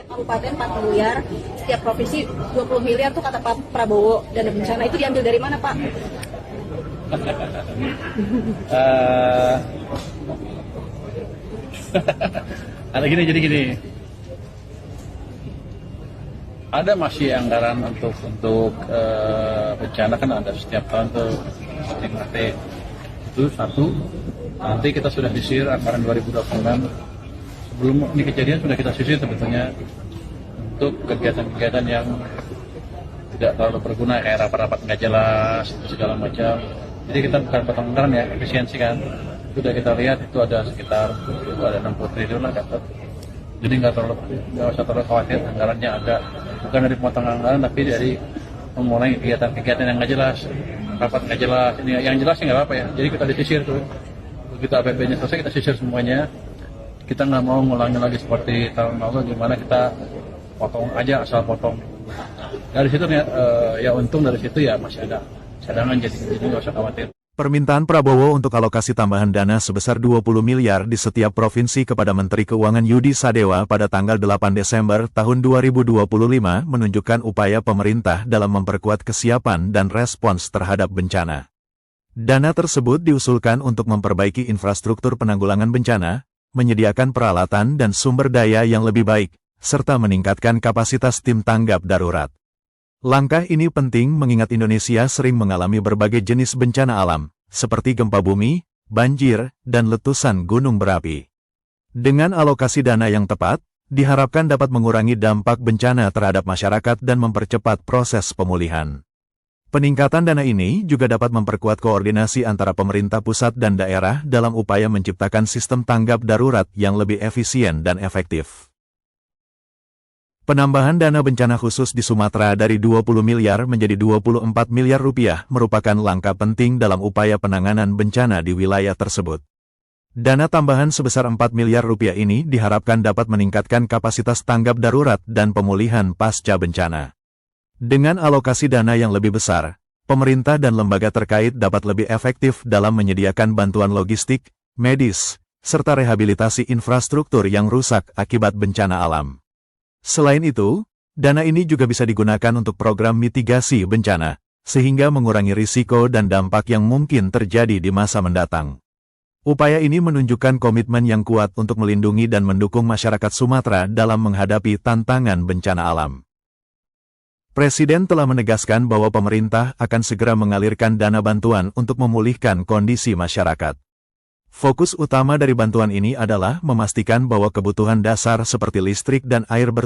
Kabupaten 4 miliar, setiap provinsi 20 miliar tuh kata Pak Prabowo. Dana bencana itu diambil dari mana, Pak? Jadi gini. Ada masih anggaran untuk bencana, kan ada setiap tahun tuh STIMATE. Itu satu. Nanti kita sudah sisir anggaran 2026. Sebelum ini kejadian sudah kita sisir sebetulnya untuk kegiatan-kegiatan yang tidak terlalu berguna, kayak rapat-rapat nggak jelas segala macam. Jadi kita bukan potong anggaran ya, efisiensi kan. Sudah kita lihat itu ada sekitar 60 triliun lah dapat. Jadi nggak usah terlalu khawatir, anggarannya ada, bukan dari potong anggaran tapi dari memulai kegiatan-kegiatan yang nggak jelas, rapat nggak jelas. Ini yang jelas nggak apa-apa ya. Jadi kita disisir tuh, begitu APBD-nya selesai kita sisir semuanya. Kita nggak mau ngulangi lagi seperti tahun lalu, gimana kita potong aja asal potong. Dari situ ya untung dari situ ya masih ada cadangan, jadi nggak usah khawatir. Permintaan Prabowo untuk alokasi tambahan dana sebesar 20 miliar di setiap provinsi kepada Menteri Keuangan Yudi Sadewa pada tanggal 8 Desember tahun 2025 menunjukkan upaya pemerintah dalam memperkuat kesiapan dan respons terhadap bencana. Dana tersebut diusulkan untuk memperbaiki infrastruktur penanggulangan bencana, menyediakan peralatan dan sumber daya yang lebih baik, serta meningkatkan kapasitas tim tanggap darurat. Langkah ini penting mengingat Indonesia sering mengalami berbagai jenis bencana alam, seperti gempa bumi, banjir, dan letusan gunung berapi. Dengan alokasi dana yang tepat, diharapkan dapat mengurangi dampak bencana terhadap masyarakat dan mempercepat proses pemulihan. Peningkatan dana ini juga dapat memperkuat koordinasi antara pemerintah pusat dan daerah dalam upaya menciptakan sistem tanggap darurat yang lebih efisien dan efektif. Penambahan dana bencana khusus di Sumatera dari 20 miliar menjadi 24 miliar rupiah merupakan langkah penting dalam upaya penanganan bencana di wilayah tersebut. Dana tambahan sebesar 4 miliar rupiah ini diharapkan dapat meningkatkan kapasitas tanggap darurat dan pemulihan pasca bencana. Dengan alokasi dana yang lebih besar, pemerintah dan lembaga terkait dapat lebih efektif dalam menyediakan bantuan logistik, medis, serta rehabilitasi infrastruktur yang rusak akibat bencana alam. Selain itu, dana ini juga bisa digunakan untuk program mitigasi bencana, sehingga mengurangi risiko dan dampak yang mungkin terjadi di masa mendatang. Upaya ini menunjukkan komitmen yang kuat untuk melindungi dan mendukung masyarakat Sumatera dalam menghadapi tantangan bencana alam. Presiden telah menegaskan bahwa pemerintah akan segera mengalirkan dana bantuan untuk memulihkan kondisi masyarakat. Fokus utama dari bantuan ini adalah memastikan bahwa kebutuhan dasar seperti listrik dan air bersih